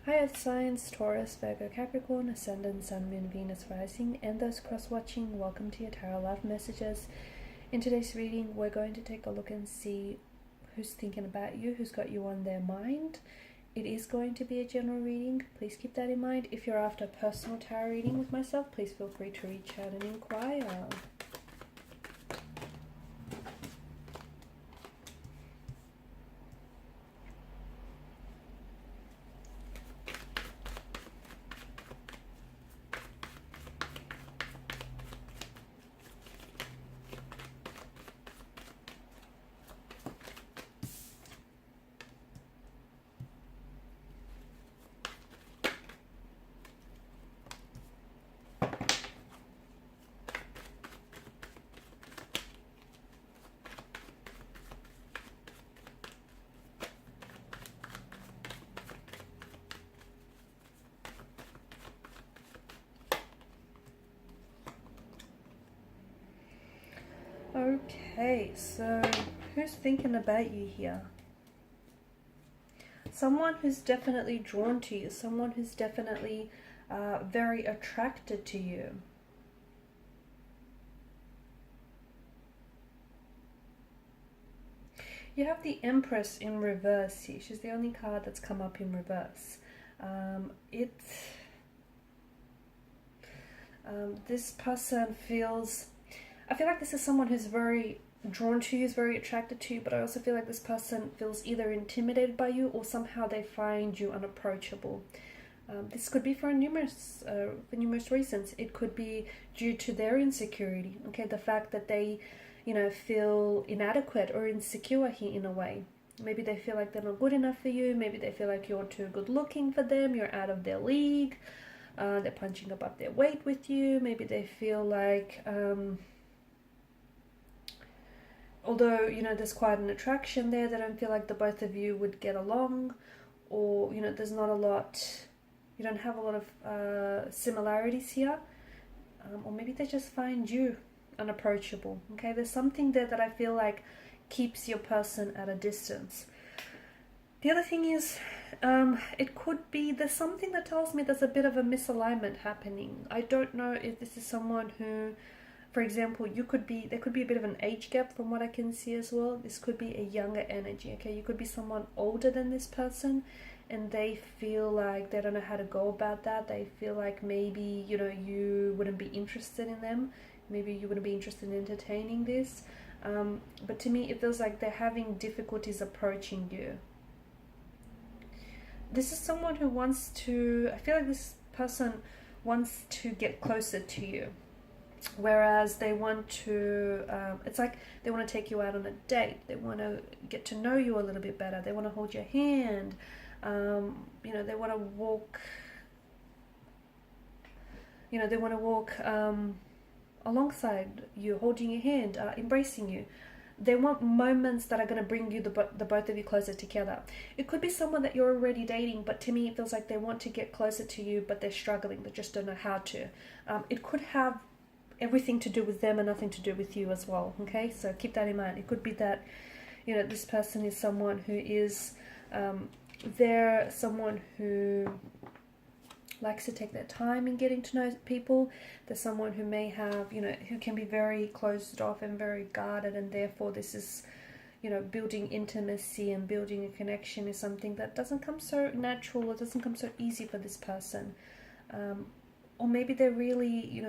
Hi Earth signs, Taurus, Virgo, Capricorn, Ascendant, Sun, Moon, Venus, Rising, and those cross-watching, welcome to your Tarot Love Messages. In today's reading, we're going to take a look and see who's thinking about you, who's got you on their mind. It is going to be a general reading. Please keep that in mind. If you're after a personal tarot reading with myself, please feel free to reach out and inquire. Okay, so who's thinking about you here? Someone who's definitely drawn to you, someone who's definitely very attracted to you. You have the Empress in reverse here. She's the only card that's come up in reverse. This person feels... I feel like this is someone who's very drawn to you, is very attracted to you, but I also feel like this person feels either intimidated by you or somehow they find you unapproachable. This could be for numerous reasons. It could be due to their insecurity, okay, the fact that they, feel inadequate or insecure here in a way. Maybe they feel like they're not good enough for you. Maybe they feel like you're too good looking for them. You're out of their league. They're punching above their weight with you. Maybe they feel like... although, there's quite an attraction there, they don't feel like the both of you would get along, or, there's not a lot, you don't have a lot of similarities here, or maybe they just find you unapproachable, okay? There's something there that I feel like keeps your person at a distance. The other thing is, it could be, there's something that tells me there's a bit of a misalignment happening. I don't know if this is someone who... For example, there could be a bit of an age gap from what I can see as well. This could be a younger energy, okay? You could be someone older than this person and they feel like they don't know how to go about that. They feel like maybe, you wouldn't be interested in them. Maybe you wouldn't be interested in entertaining this. But to me, it feels like they're having difficulties approaching you. This is someone who wants to... I feel like this person wants to get closer to you. Whereas they want to, it's like they want to take you out on a date. They want to get to know you a little bit better. They want to hold your hand. They want to walk, alongside you, holding your hand, embracing you. They want moments that are going to bring you the both of you closer together. It could be someone that you're already dating, but to me it feels like they want to get closer to you, but they're struggling. They just don't know how to. It could have everything to do with them and nothing to do with you as well, okay? So keep that in mind. It could be that, this person is someone who is, they're someone who likes to take their time in getting to know people. They're someone who may have, who can be very closed off and very guarded, and therefore this is, building intimacy and building a connection is something that doesn't come so natural, or doesn't come so easy for this person. Or maybe they're really,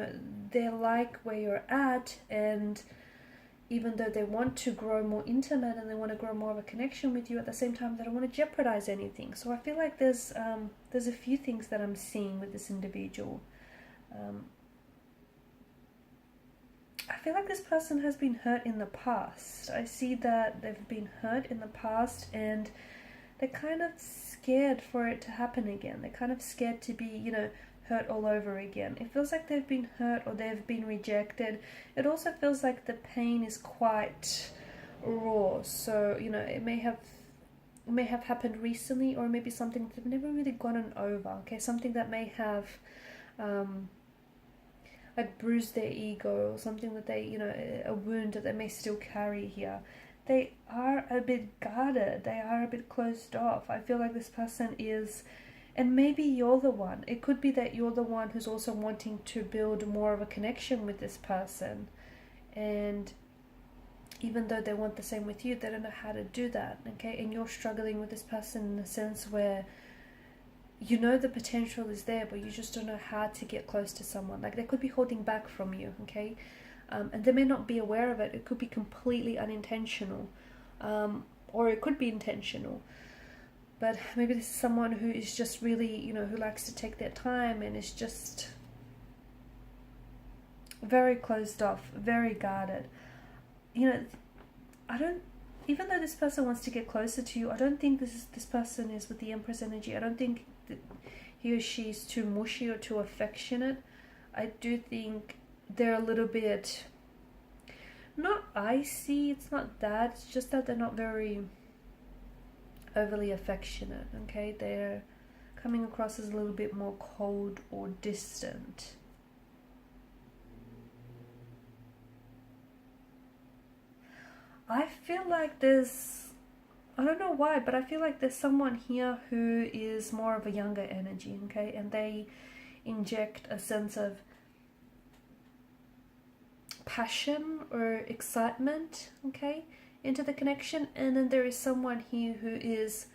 they're like where you're at, and even though they want to grow more intimate and they want to grow more of a connection with you, at the same time they don't want to jeopardize anything. So I feel like there's a few things that I'm seeing with this individual. I feel like this person has been hurt in the past. I see that they've been hurt in the past and they're kind of scared for it to happen again. They're kind of scared to be, hurt all over again. It feels like they've been hurt or they've been rejected. It also feels like the pain is quite raw. So, it may have happened recently, or maybe something they've never really gotten over. Okay, something that may have like bruised their ego, or something that they, a wound that they may still carry here. They are a bit guarded. They are a bit closed off. I feel like this person is And maybe you're the one. It could be that you're the one who's also wanting to build more of a connection with this person. And even though they want the same with you, they don't know how to do that, okay? And you're struggling with this person in the sense where you know the potential is there, but you just don't know how to get close to someone. Like, they could be holding back from you, okay? And they may not be aware of it. It could be completely unintentional, or it could be intentional. But maybe this is someone who is just really, you know, who likes to take their time and is just very closed off, very guarded. You know, even though this person wants to get closer to you, I don't think this person is with the Empress energy. I don't think that he or she is too mushy or too affectionate. I do think they're a little bit, not icy, it's not that, it's just that they're not very overly affectionate, okay? They're coming across as a little bit more cold or distant. I feel like I don't know why, but I feel like there's someone here who is more of a younger energy, okay? And they inject a sense of passion or excitement, okay, into the connection. And then there is someone here who is,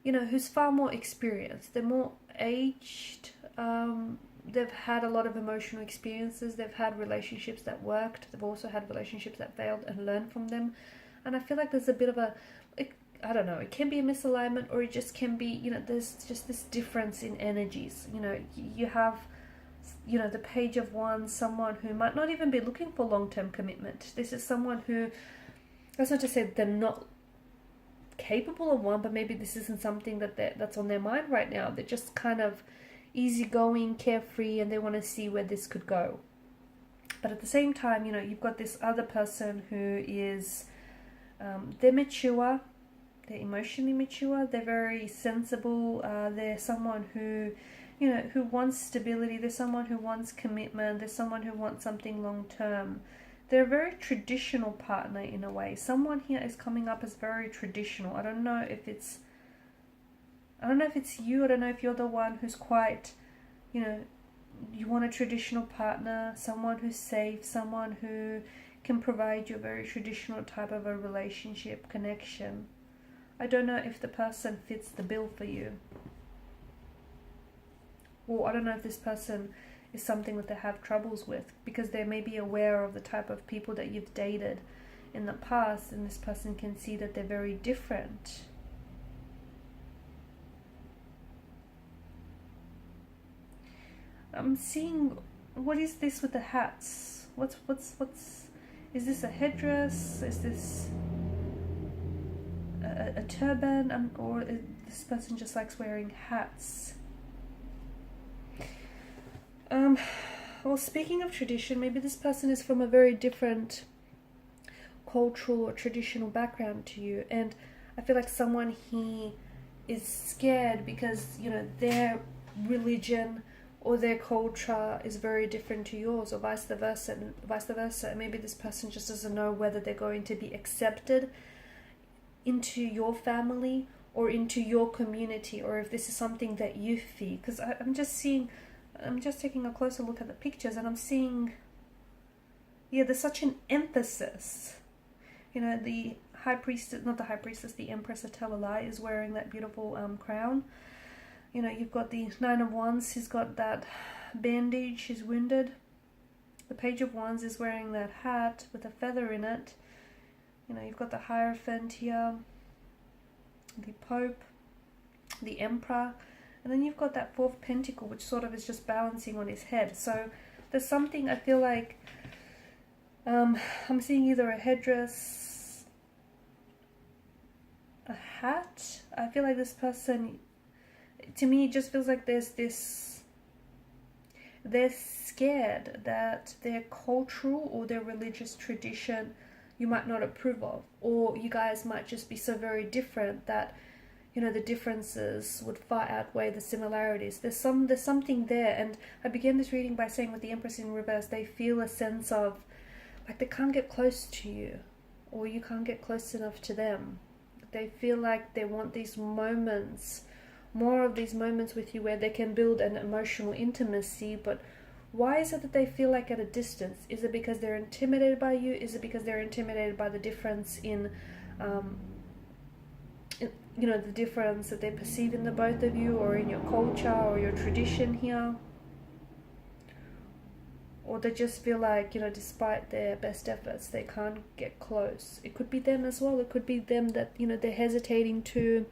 you know, who's far more experienced. They're more aged. They've had a lot of emotional experiences. They've had relationships that worked. They've also had relationships that failed and learned from them. And I feel like there's a bit of I don't know, it can be a misalignment, or it just can be, you know, there's just this difference in energies. You know, you have, you know, the Page of Wands, someone who might not even be looking for long-term commitment. This is someone who, that's not to say they're not capable of one, but maybe this isn't something that's on their mind right now. They're just kind of easygoing, carefree, and they want to see where this could go. But at the same time, you know, you've got this other person who is, they're mature, they're emotionally mature, they're very sensible, they're someone who, you know, who wants stability, they're someone who wants commitment, they're someone who wants something long term. They're a very traditional partner in a way. Someone here is coming up as very traditional. I don't know if it's you. I don't know if you're the one who's quite, you know, you want a traditional partner, someone who's safe, someone who can provide you a very traditional type of a relationship, connection. I don't know if the person fits the bill for you. Or I don't know if this person is something that they have troubles with, because they may be aware of the type of people that you've dated in the past, and this person can see that they're very different. I'm seeing, what is this with the hats? What's is this a headdress? Is this a turban? Or is this person just likes wearing hats? Well, speaking of tradition, maybe this person is from a very different cultural or traditional background to you, and I feel like someone here is scared because, you know, their religion or their culture is very different to yours, or vice versa. And maybe this person just doesn't know whether they're going to be accepted into your family or into your community, or if this is something that you fear. Because I'm just taking a closer look at the pictures, and I'm seeing, yeah, there's such an emphasis. You know, the high priestess, not the high priestess, the Empress Atelalai is wearing that beautiful crown. You know, you've got the Nine of Wands, he's got that bandage, he's wounded. The Page of Wands is wearing that hat with a feather in it. You know, you've got the Hierophant here, the Pope, the Emperor, and then you've got that Fourth Pentacle, which sort of is just balancing on his head. So there's something, I feel like, I'm seeing either a headdress, a hat. I feel like this person, to me, it just feels like there's this, they're scared that their cultural or their religious tradition you might not approve of, or you guys might just be so very different that, you know, the differences would far outweigh the similarities. There's something there. And I began this reading by saying, with the Empress in reverse, they feel a sense of, like, they can't get close to you, or you can't get close enough to them. They feel like they want these moments more of these moments with you where they can build an emotional intimacy. But why is it that they feel like at a distance? Is it because they're intimidated by you? Is it because they're intimidated by the difference in you know, the difference that they perceive in the both of you, or in your culture or your tradition here? Or they just feel like, you know, despite their best efforts, they can't get close. It could be them as well. It could be them that, you know, they're hesitating to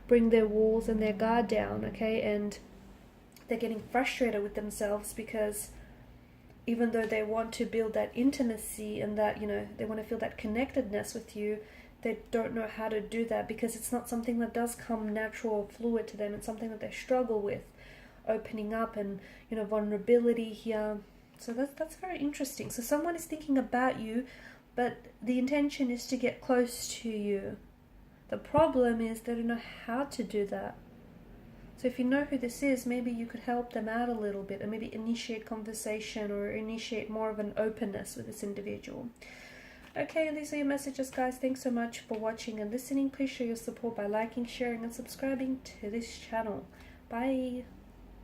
bring their walls and their guard down, okay? And they're getting frustrated with themselves because even though they want to build that intimacy and that, you know, they want to feel that connectedness with you, they don't know how to do that because it's not something that does come natural or fluid to them. It's something that they struggle with, opening up and, you know, vulnerability here. So that's very interesting. So someone is thinking about you, but the intention is to get close to you. The problem is they don't know how to do that. So if you know who this is, maybe you could help them out a little bit and maybe initiate conversation or initiate more of an openness with this individual. Okay, and these are your messages, guys. Thanks so much for watching and listening. Please show your support by liking, sharing, and subscribing to this channel. Bye.